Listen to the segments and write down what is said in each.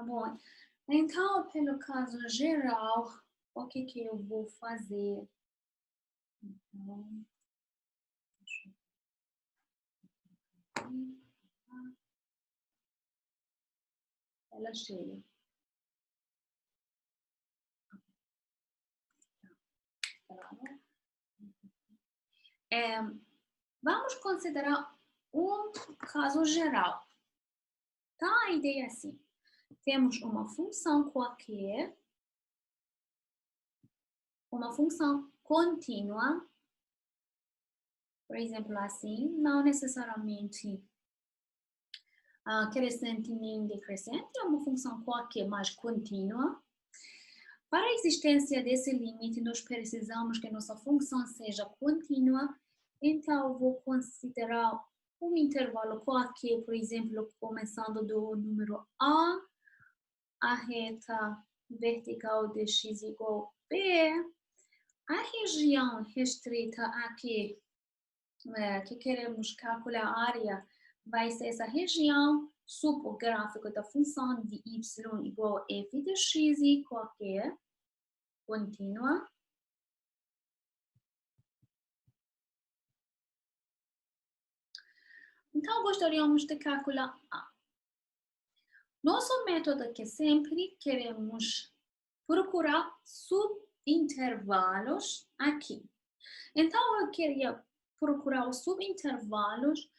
bom. Então, pelo caso geral, o que que eu vou fazer? Então, deixa eu ver. Ela cheia. Vamos considerar um caso geral. Então, a ideia é assim. Temos uma função qualquer, uma função contínua, por exemplo, assim, não necessariamente crescente nem decrescente, é uma função qualquer, mas contínua. Para a existência desse limite, nós precisamos que nossa função seja contínua, então vou considerar um intervalo qualquer, por exemplo, começando do número a reta vertical de x igual a b, a região restrita aqui, que queremos calcular a área, vai ser essa região subgráfica da função de y igual a f de x qualquer, contínua. Então, gostaríamos de calcular A. Nosso método é que sempre queremos procurar subintervalos aqui. Então, eu queria procurar os subintervalos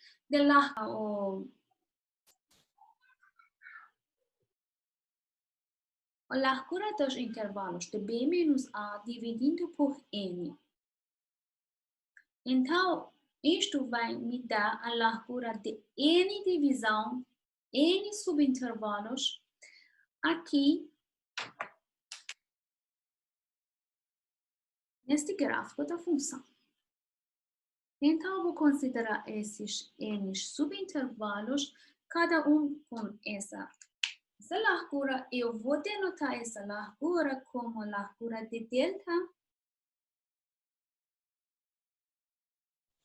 a largura dos intervalos de b menos a dividido por n. Então, isto vai me dar a largura de n divisão, n subintervalos, aqui, neste gráfico da função. Então, eu vou considerar esses n subintervalos, cada um com essa largura. Eu vou denotar essa largura como largura de delta,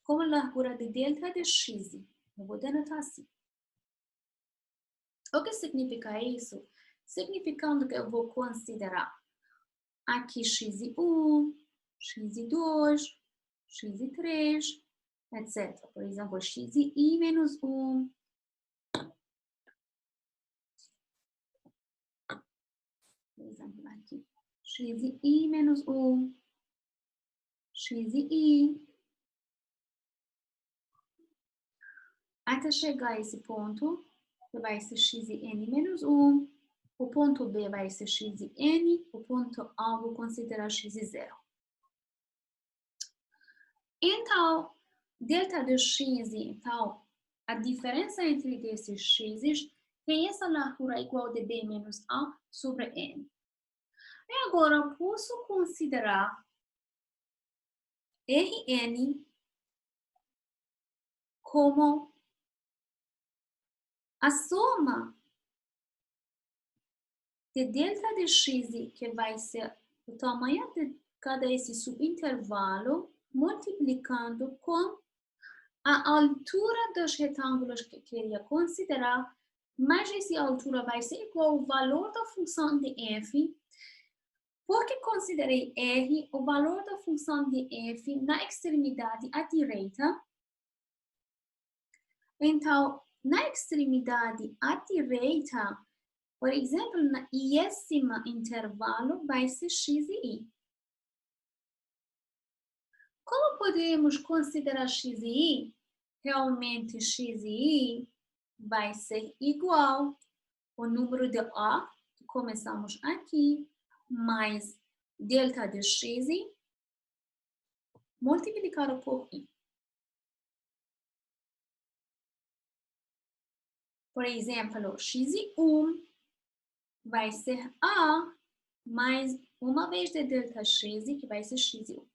como largura de delta de x. Eu vou denotar assim. O que significa isso? Significando que eu vou considerar aqui x1, x2, x3, etc. Por exemplo, xi menos 1. Por exemplo, aqui. xi menos 1. xi. Até chegar a esse ponto, que vai ser xin menos 1. O ponto B vai ser xin. O ponto A vou considerar x0. Então, delta de x, então, a diferença entre esses x tem essa largura igual de b menos a sobre n. E agora, posso considerar Rn como a soma de delta de x, que vai ser o tamanho de cada esse subintervalo, multiplicando com a altura dos retângulos que queria considerar, mas essa altura vai ser igual ao valor da função de f, porque considerei r, o valor da função de f, na extremidade à direita. Então, na extremidade à direita, por exemplo, na iésima intervalo, vai ser xi. Como podemos considerar xi? Realmente xi vai ser igual ao número de A, que começamos aqui, mais delta de x multiplicado por i. Por exemplo, x1 vai ser A mais uma vez de delta x, que vai ser x1.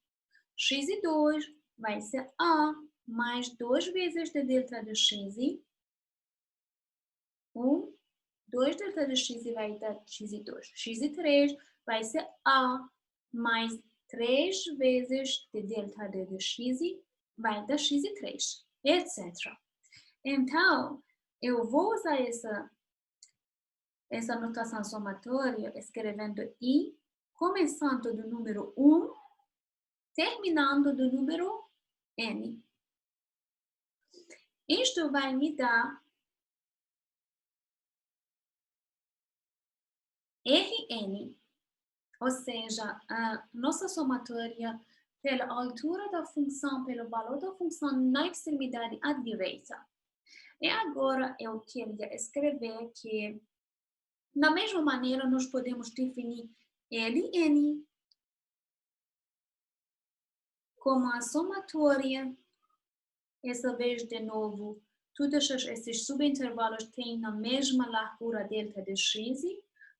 x2 vai ser A mais 2 vezes de delta de x. 2 delta de x vai dar x2. x3 vai ser A mais 3 vezes de delta de x vai dar x3, etc. Então, eu vou usar essa notação somatória escrevendo I, começando do número 1, terminando do número N. Isto vai me dar Rn, ou seja, a nossa somatória pela altura da função, pelo valor da função na extremidade à direita. E agora eu queria escrever que, da mesma maneira, nós podemos definir Ln como a somatória, essa vez de novo, todos esses subintervalos têm a mesma largura delta de x,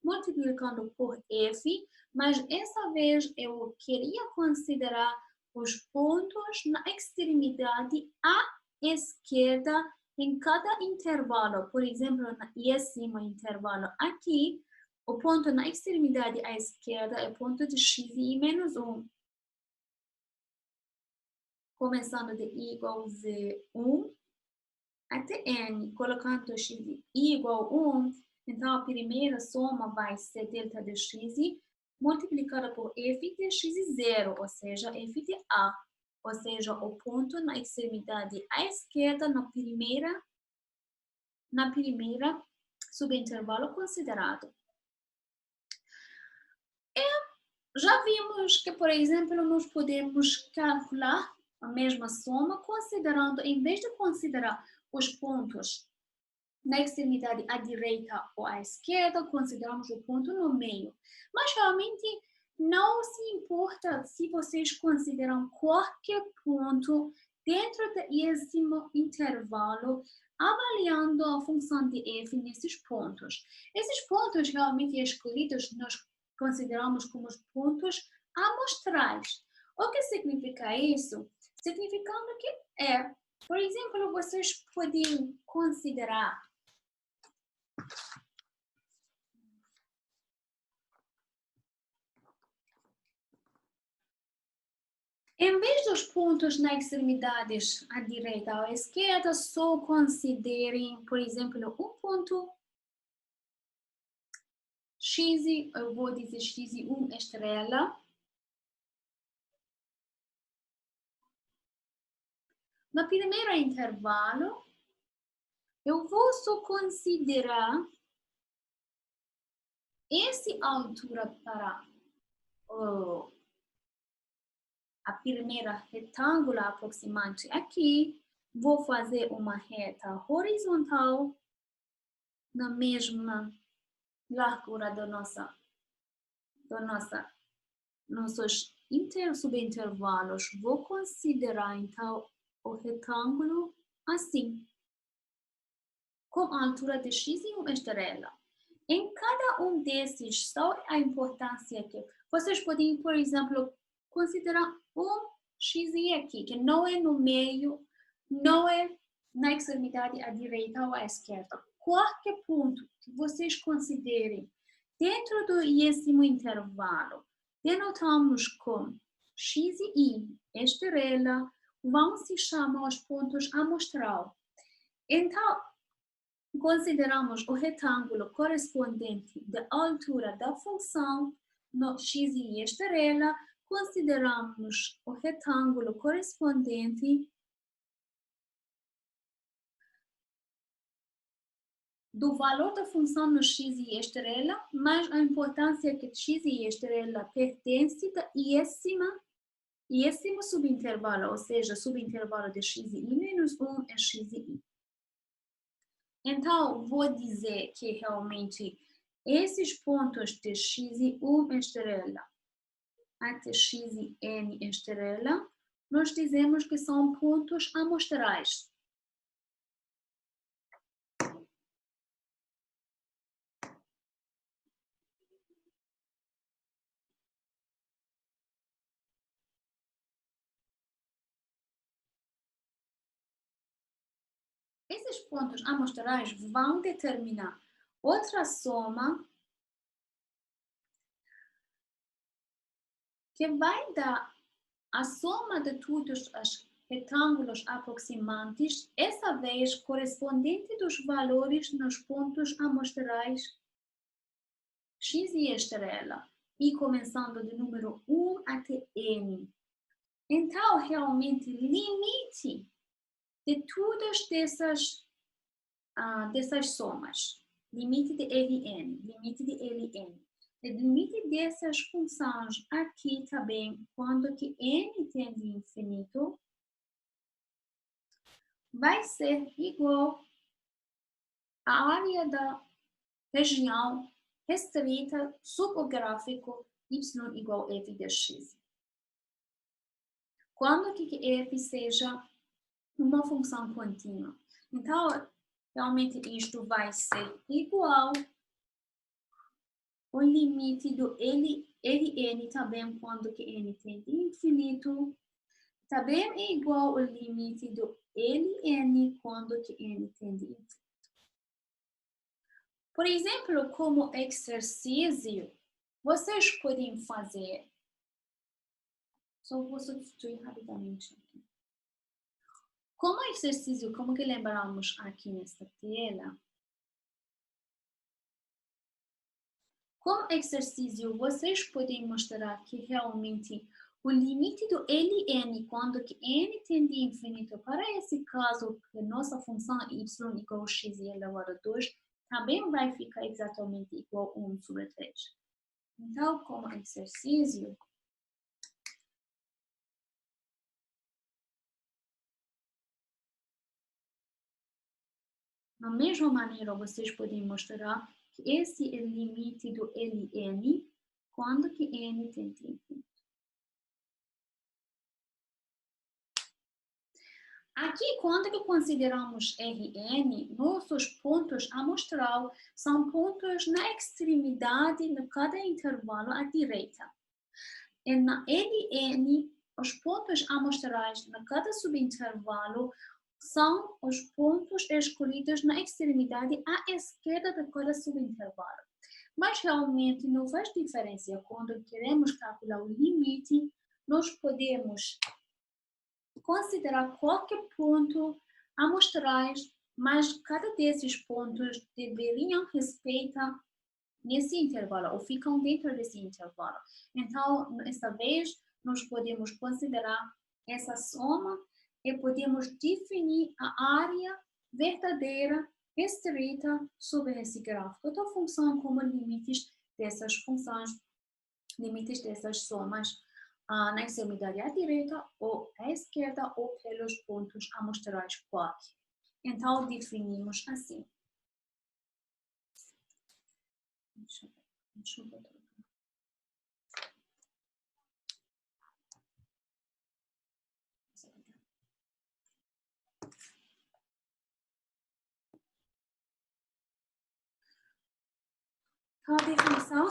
multiplicando por f, mas essa vez eu queria considerar os pontos na extremidade à esquerda em cada intervalo. Por exemplo, nesse intervalo aqui, o ponto na extremidade à esquerda é o ponto de x menos 1. Começando de I igual a 1 até N, colocando x I igual a 1, então a primeira soma vai ser delta de x multiplicada por f de x 0, ou seja, f de A, ou seja, o ponto na extremidade à esquerda na primeira subintervalo considerado. E já vimos que, por exemplo, nós podemos calcular a mesma soma, considerando, em vez de considerar os pontos na extremidade à direita ou à esquerda, consideramos o ponto no meio. Mas realmente não se importa se vocês consideram qualquer ponto dentro desse intervalo, avaliando a função de f nesses pontos. Esses pontos realmente escolhidos nós consideramos como os pontos amostrais. O que significa isso? Significando que por exemplo, vocês podem considerar em vez dos pontos nas extremidades à direita ou à esquerda, só considerem, por exemplo, um ponto x, eu vou dizer x1 estrela. No primeiro intervalo, eu vou só considerar essa altura para a primeira retângulo aproximante aqui. Vou fazer uma reta horizontal na mesma largura da nossos subintervalos. Vou considerar, então, o retângulo assim, com a altura de x1 estrela. Em cada um desses, só a importância que vocês podem, por exemplo, considerar um x aqui, que não é no meio, não é na extremidade à direita ou à esquerda. Qualquer ponto que vocês considerem dentro do décimo intervalo, denotamos com x e i estrela, vão se chamar os pontos amostral. Então, consideramos o retângulo correspondente da altura da função no x e estrela, consideramos o retângulo correspondente do valor da função no x e estrela, mas a importância que x e estrela pertence da décimo subintervalo, ou seja, subintervalo de x e menos 1 é x e i. Então, vou dizer que realmente esses pontos de x1 estrela até xn estrela, nós dizemos que são pontos amostrais. Esses pontos amostrais vão determinar outra soma que vai dar a soma de todos os retângulos aproximantes, essa vez correspondente dos valores nos pontos amostrais x e estrela, e começando do número 1 até n. Então, realmente, limite de todas dessas somas, limite de Ln, limite de Ln, o limite dessas funções aqui também, quando que n tende a infinito, vai ser igual à área da região restrita sob o gráfico y igual a f de x. Quando que f seja uma função contínua. Então, realmente isto vai ser igual ao limite do Ln também quando que n tende a infinito. Também é igual ao limite do Ln quando que n tende a infinito. Por exemplo, como exercício, vocês podem fazer. Só vou substituir rapidamente aqui. Como exercício, como que lembramos aqui nesta tela? Como exercício, vocês podem mostrar que realmente o limite do Ln, quando que n tende a infinito, para esse caso, que nossa função y igual a x elevado a 2, também vai ficar exatamente igual a 1 sobre 3. Então, como exercício, da mesma maneira, vocês podem mostrar que esse é o limite do Ln quando que n tende a infinito. Aqui, quando que consideramos Rn, nossos pontos amostral são pontos na extremidade de cada intervalo à direita. E na Ln, os pontos amostrais de cada subintervalo são os pontos escolhidos na extremidade à esquerda de cada subintervalo. Mas realmente não faz diferença. Quando queremos calcular o limite, nós podemos considerar qualquer ponto amostrais, mas cada desses pontos deveriam respeitar nesse intervalo, ou ficam dentro desse intervalo. Então, desta vez, nós podemos considerar essa soma e podemos definir a área verdadeira restrita sobre esse gráfico. Então, função como limites dessas funções, limites dessas somas na extremidade à direita ou à esquerda ou pelos pontos amostrais qualquer. Então, definimos assim. Deixa eu botar. Então, a definição.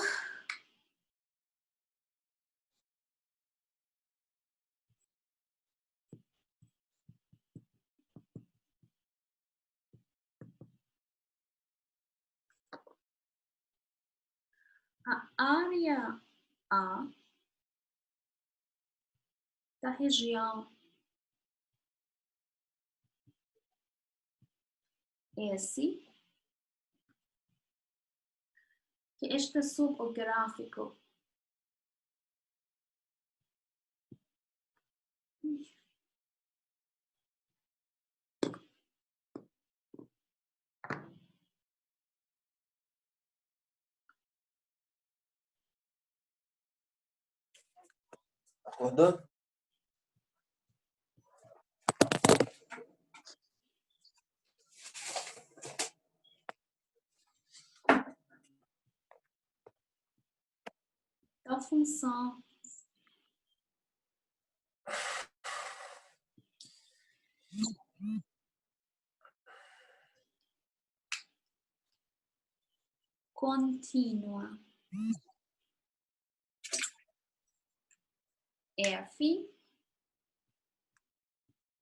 A área A da região S, que está sob o gráfico Acordou? da função contínua F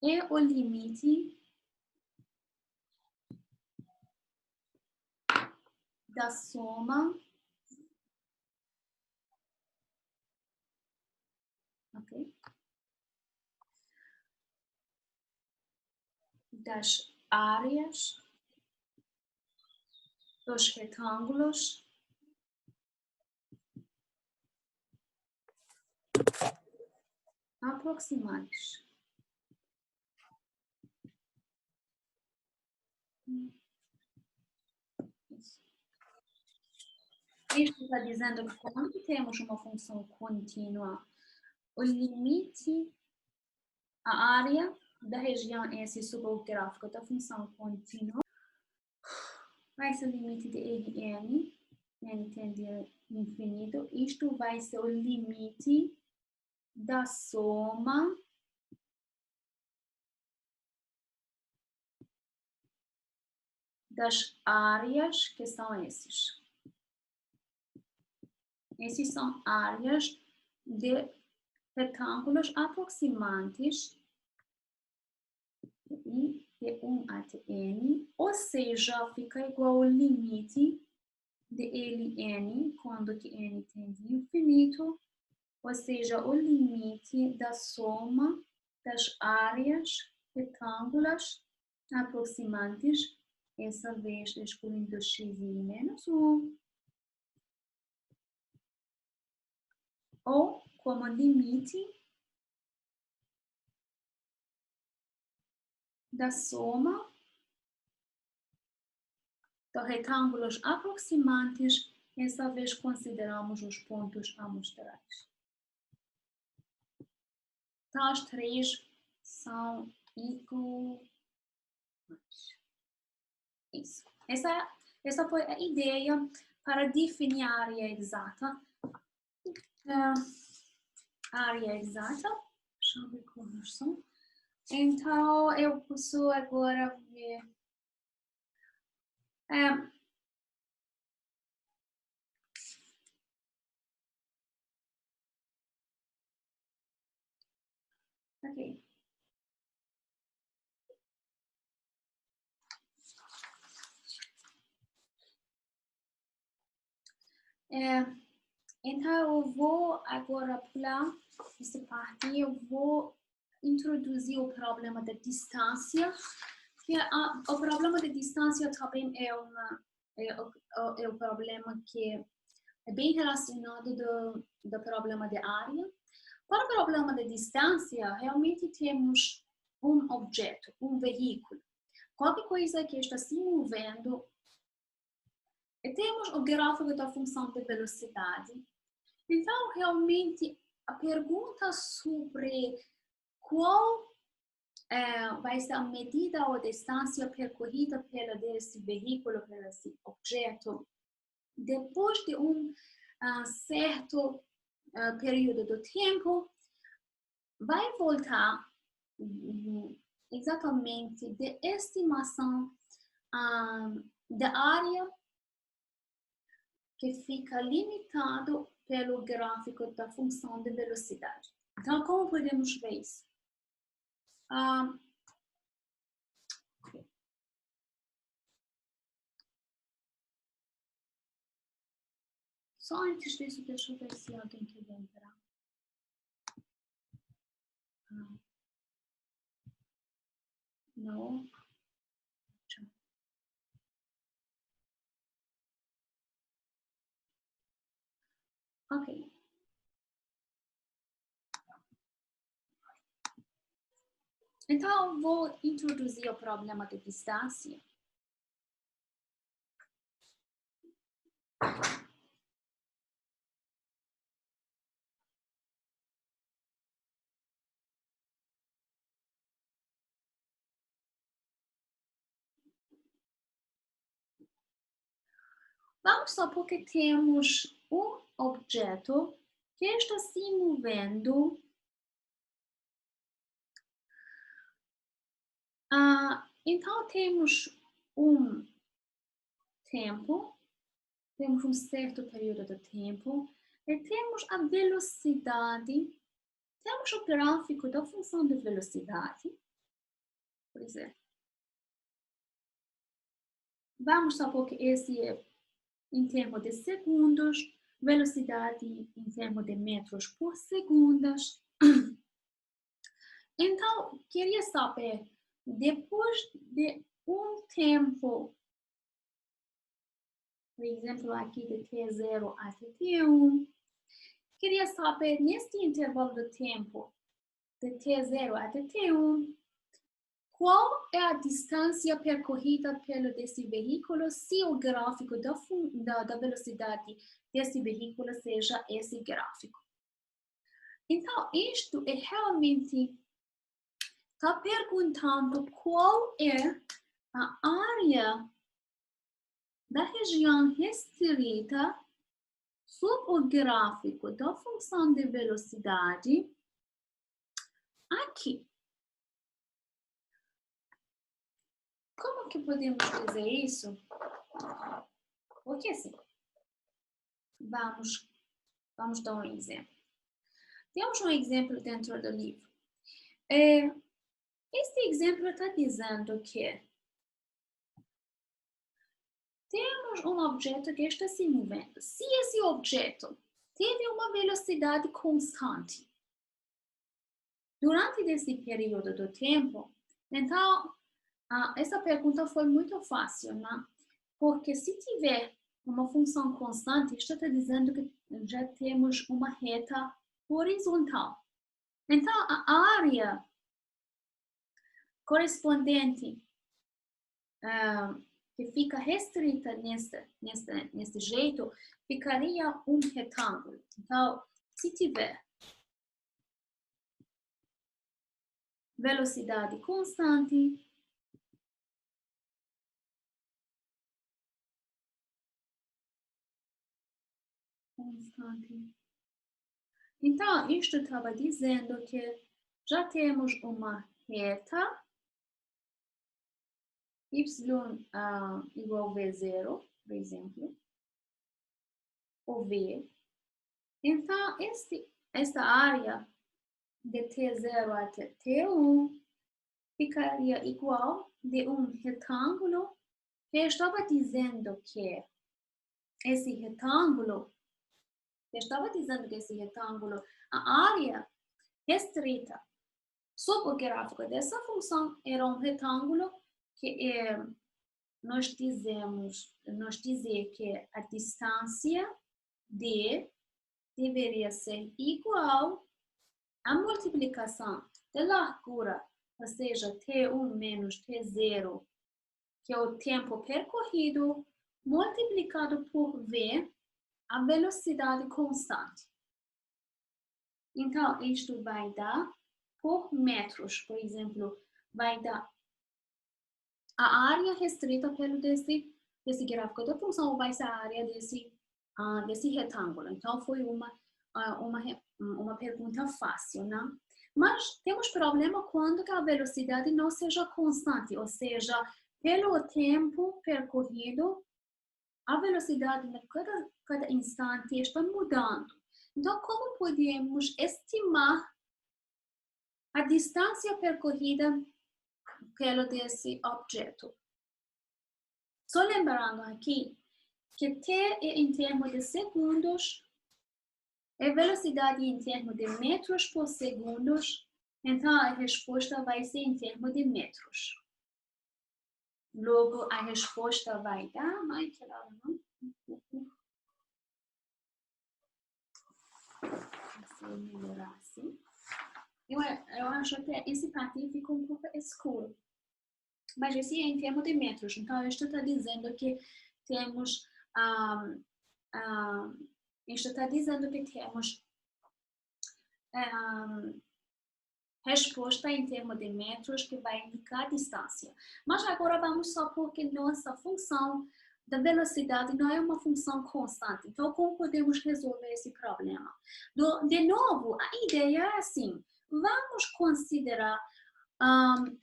é o limite da soma, ok? Das áreas dos retângulos aproximantes. Isso está dizendo que quando temos uma função contínua, o limite, a área da região S subgráfica da função contínua vai ser o limite de Ln, n tende a infinito. Isto vai ser o limite da soma das áreas que são esses. Esses são áreas de retângulos aproximantes de 1 até n, ou seja, fica igual ao limite de Ln quando que n tende a infinito, ou seja, o limite da soma das áreas retângulas aproximantes, essa vez excluindo xi menos 1, ou como limite da soma dos retângulos aproximantes, essa vez consideramos os pontos amostrais. Então, as três são iguais. Isso. Essa foi a ideia para definir a área exata. Área exata. Deixa eu ver como são. Então, eu posso agora ver. Ok. Então, eu vou agora pular essa parte. Eu vou introduzir o problema da distância. O problema da distância também é o problema que é bem relacionado do problema de área. Para o problema da distância, realmente temos um objeto, um veículo. Qualquer coisa que está se movendo, e temos o gráfico da função de velocidade. Então, realmente, a pergunta sobre qual vai ser a medida ou a distância percorrida desse veículo, por esse objeto, depois de um certo período do tempo, vai voltar exatamente de estimação da área que fica limitado pelo gráfico da função de velocidade. Então, como podemos ver isso? Só antes disso, deixa eu ver se alguém quer entrar. Não. Ok. Então, vou introduzir o problema de distância. Vamos supor que temos um objeto que está se movendo então, temos um tempo, temos um certo período de tempo, e temos a velocidade, temos o gráfico da função de velocidade, por exemplo. Vamos supor que esse é em termos de segundos, velocidade em termos de metros por segundos. Então, queria saber, depois de um tempo, por exemplo, aqui de T0 até T1, queria saber, neste intervalo de tempo, de T0 até T1, qual é a distância percorrida pelo desse veículo se o gráfico da velocidade desse veículo seja esse gráfico. Então, isto é realmente está perguntando qual é a área da região restrita sob o gráfico da função de velocidade aqui. Como que podemos dizer isso? Porque assim, vamos dar um exemplo. Temos um exemplo dentro do livro. Este exemplo está dizendo que temos um objeto que está se movendo. Se esse objeto teve uma velocidade constante durante esse período do tempo, então essa pergunta foi muito fácil, né? Porque se tiver uma função constante, está dizendo que já temos uma reta horizontal. Então, a área correspondente que fica restrita nesse jeito, ficaria um retângulo. Então, se tiver velocidade constante, então, isto estava dizendo que já temos uma reta y igual a V0, por exemplo, ou V. Então, esta área de T0 até T1 ficaria igual de um retângulo que estava dizendo que esse retângulo, a área restrita sob o gráfico dessa função era um retângulo que nós dizer que a distância D deveria ser igual à multiplicação da largura, ou seja, T1 menos T0, que é o tempo percorrido, multiplicado por V, a velocidade constante. Então, isto vai dar por metros, por exemplo, vai dar a área restrita pelo desse gráfico da função, vai ser a área desse retângulo. Então, foi uma pergunta fácil, né? Mas temos problema quando a velocidade não seja constante, ou seja, pelo tempo percorrido, a velocidade a cada instante está mudando. Então, como podemos estimar a distância percorrida pelo desse objeto? Só lembrando aqui que T é em termos de segundos, e velocidade em termos de metros por segundo, então a resposta vai ser em termos de metros. Logo, a resposta vai dar... Ai, que lá, não? Se eu melhorar assim. Eu acho que esse partido ficou um pouco escuro. Mas esse é em termos de metros. Então, isto está dizendo que temos... isto está dizendo que temos resposta em termos de metros que vai indicar a distância. Mas agora vamos supor que nossa função da velocidade não é uma função constante. Então, como podemos resolver esse problema? De novo, a ideia é assim. Vamos considerar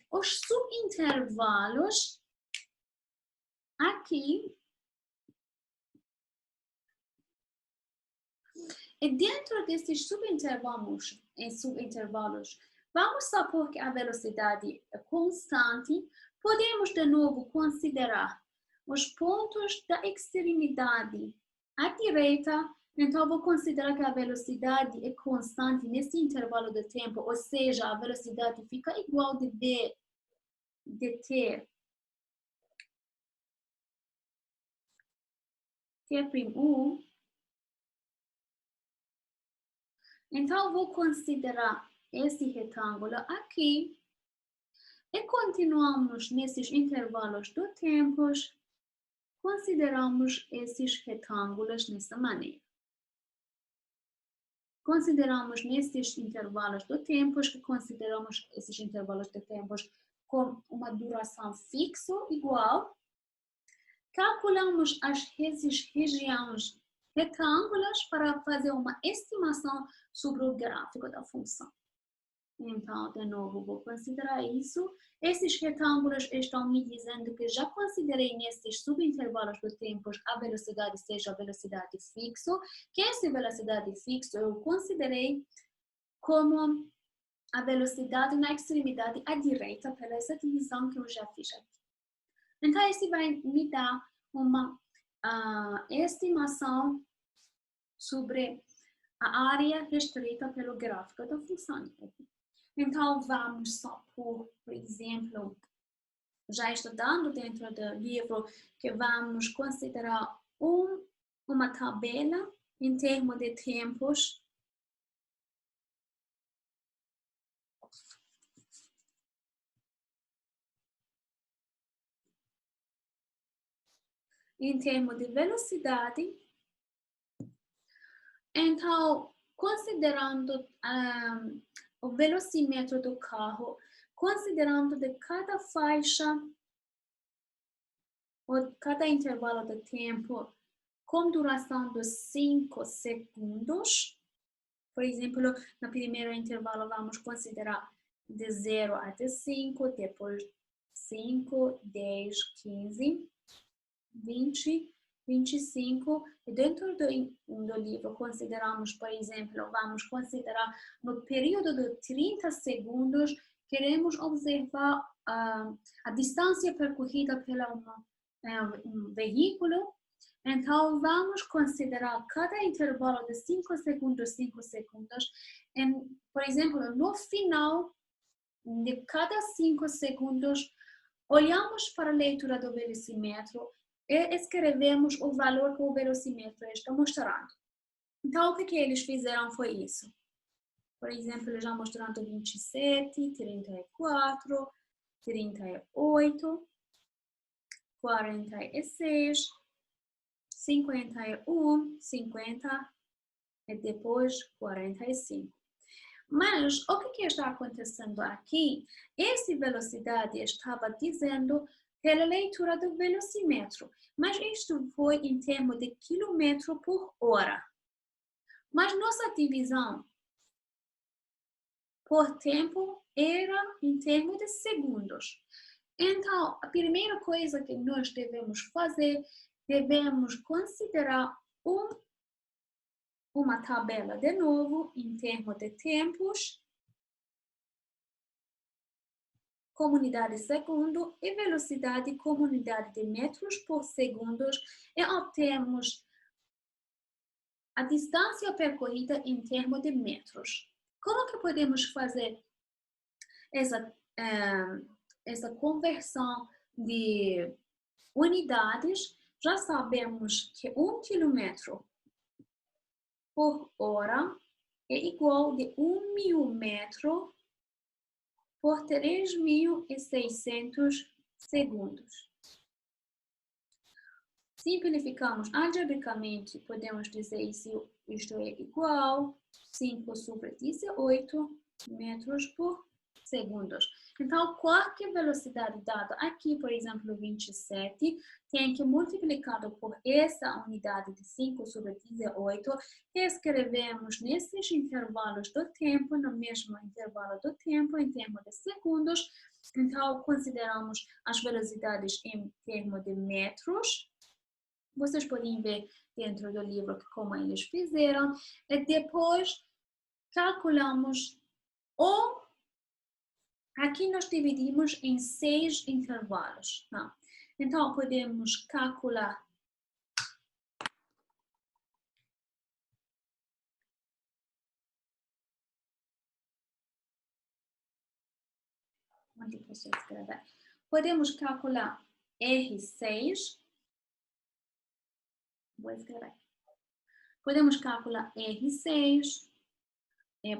os subintervalos aqui. E dentro desses subintervalos, vamos supor que a velocidade é constante. Podemos, de novo, considerar os pontos da extremidade à direita. Então, vou considerar que a velocidade é constante nesse intervalo de tempo, ou seja, a velocidade fica igual de V de T. T'1 Então, vou considerar esse retângulo aqui e continuamos nesses intervalos do tempo, consideramos esses retângulos dessa maneira. Consideramos nesses intervalos do tempo, que consideramos esses intervalos de tempo com uma duração fixa igual. Calculamos as regiões retângulas para fazer uma estimação sobre o gráfico da função. Então, de novo, vou considerar isso. Esses retângulos estão me dizendo que já considerei nesses subintervalos do tempo a velocidade seja a velocidade fixa, que essa velocidade fixa eu considerei como a velocidade na extremidade à direita, pela essa divisão que eu já fiz aqui. Então, isso vai me dar uma estimação sobre a área restrita pelo gráfico da função. Então, vamos só por exemplo, já estudando dentro do livro, que vamos considerar uma tabela em termos de tempos. Em termos de velocidade. Então, considerando o velocímetro do carro, considerando de cada faixa ou cada intervalo de tempo com duração de 5 segundos. Por exemplo, no primeiro intervalo vamos considerar de 0 até 5, depois 5, 10, 15, 20, 25. E dentro do livro consideramos, por exemplo, vamos considerar no período de 30 segundos, queremos observar a distância percorrida pelo um veículo. Então, vamos considerar cada intervalo de 5 segundos, 5 segundos. Por exemplo, no final de cada 5 segundos, olhamos para a leitura do velocímetro e escrevemos o valor que o velocímetro está mostrando. Então, o que eles fizeram foi isso. Por exemplo, já mostrando 27, 34, 38, 46, 51, 50 e depois 45. Mas o que está acontecendo aqui? Essa velocidade estava dizendo pela leitura do velocímetro, mas isto foi em termos de quilômetro por hora. Mas nossa divisão por tempo era em termos de segundos. Então, a primeira coisa que nós devemos fazer, devemos considerar uma tabela de novo em termos de tempos, como unidade de segundo, e velocidade como unidade de metros por segundo, e obtemos a distância percorrida em termos de metros. Como que podemos fazer essa conversão de unidades? Já sabemos que 1 quilômetro por hora é igual de 1.000 metros por 3.600 segundos. Simplificamos algebricamente, podemos dizer isto é igual 5 sobre 18 metros por segundo. Então, qualquer velocidade dada aqui, por exemplo, 27, tem que multiplicado por essa unidade de 5 sobre 18, e escrevemos nesses intervalos do tempo, no mesmo intervalo do tempo, em termos de segundos. Então, consideramos as velocidades em termos de metros. Vocês podem ver dentro do livro como eles fizeram. E depois, calculamos aqui nós dividimos em 6 intervalos. Não. Então, podemos calcular onde posso escrever? Podemos calcular R6. Vou escrever. Podemos calcular R6,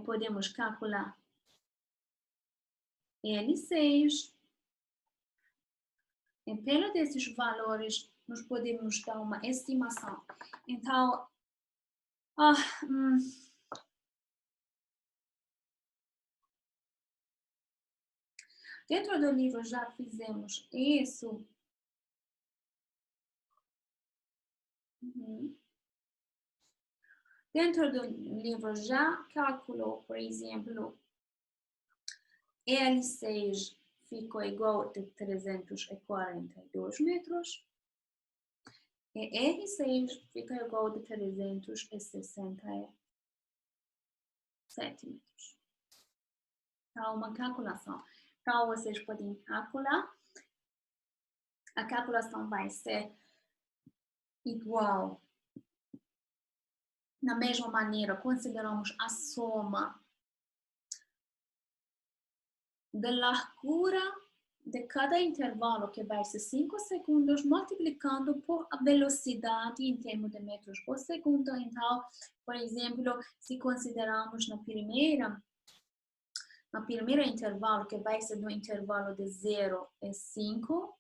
podemos calcular L6. E pelo desses valores, nós podemos dar uma estimação. Então, dentro do livro já fizemos isso. Dentro do livro já calculou, por exemplo, L6 ficou igual a 342 metros. E R6 fica igual a 367 metros. Então, uma calculação. Então, vocês podem calcular. A calculação vai ser igual. Da mesma maneira, consideramos a soma da largura de cada intervalo, que vai ser 5 segundos, multiplicando por a velocidade em termos de metros por segundo. Então, por exemplo, se considerarmos no primeiro intervalo, que vai ser no intervalo de 0 e 5,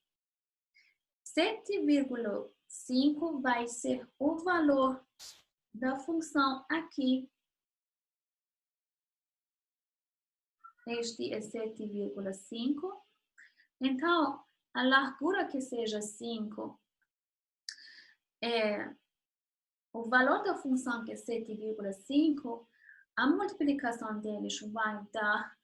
7,5 vai ser o valor da função aqui. Este é 7,5. Então, a largura que seja 5 é o valor da função, que é 7,5, a multiplicação deles vai dar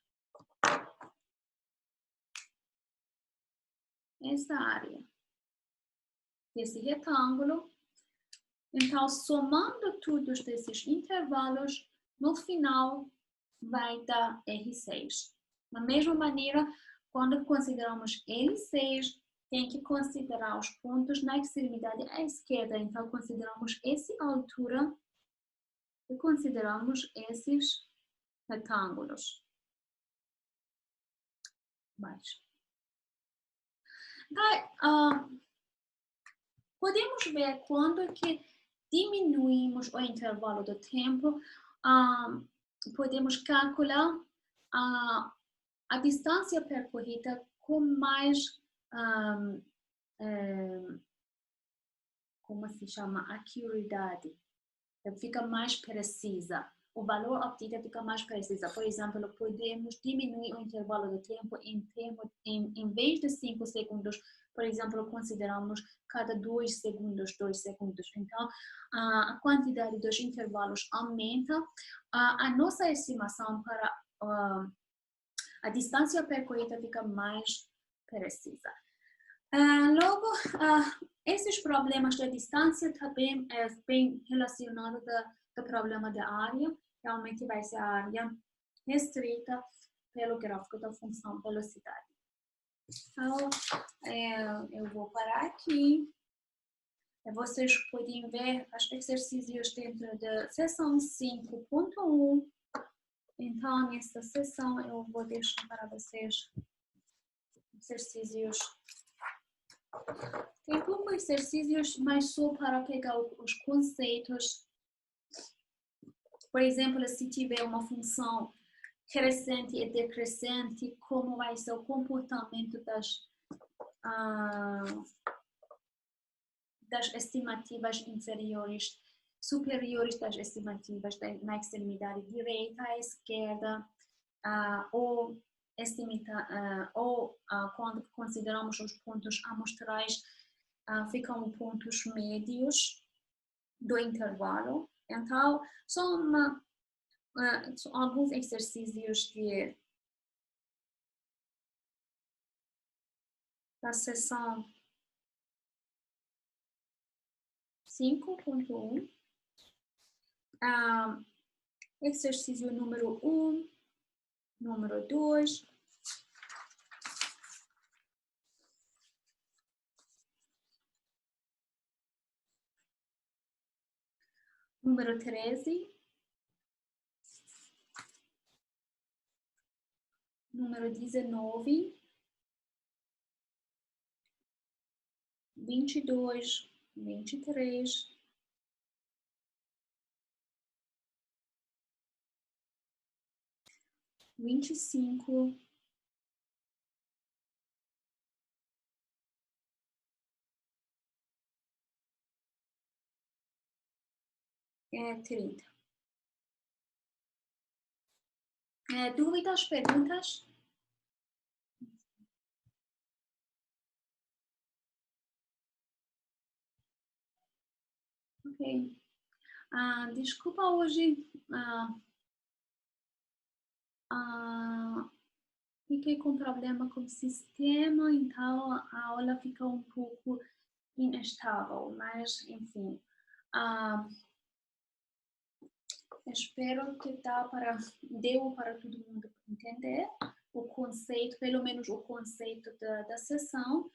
essa área desse retângulo. Então, somando todos esses intervalos, no final vai dar R6. Da mesma maneira, quando consideramos L6, tem que considerar os pontos na extremidade à esquerda. Então, consideramos essa altura e consideramos esses retângulos. Então, podemos ver quando que diminuímos o intervalo do tempo, podemos calcular a distância percorrida com mais, como se chama, acuidade. Fica mais precisa. O valor obtido fica mais precisa. Por exemplo, podemos diminuir o intervalo do tempo em vez de 5 segundos. Por exemplo, consideramos cada 2 segundos. Então, a quantidade dos intervalos aumenta. A nossa estimação para a distância percorrida fica mais precisa. Logo, esses problemas da distância também é bem relacionado do problema da área. Realmente vai ser a área restrita pelo gráfico da função velocidade. Então, eu vou parar aqui. Vocês podem ver os exercícios dentro da seção 5.1. Então, nesta seção, eu vou deixar para vocês exercícios. Tem poucos exercícios, mas só para pegar os conceitos. Por exemplo, se tiver uma função crescente e decrescente, como vai ser o comportamento das estimativas inferiores, superiores das estimativas na extremidade direita à esquerda, ou quando consideramos os pontos amostrais, ficam pontos médios do intervalo. Então, são alguns exercícios da seção 5.1. Exercício número 1, número 2. Número 13. Número 19. 22, 23. 25, 30. Dúvidas, perguntas? Ok. Desculpa hoje. Fiquei com problema com o sistema, então a aula fica um pouco instável, mas enfim. Espero que deu para todo mundo entender o conceito, pelo menos o conceito da sessão.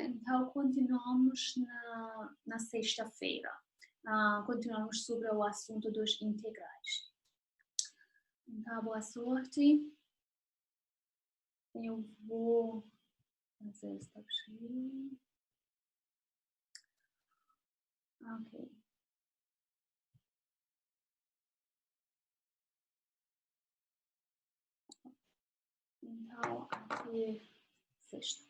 Então, continuamos na sexta-feira. Continuamos sobre o assunto dos integrais. Então, boa sorte. Eu vou fazer esta aqui. Ok. Então, até sexta.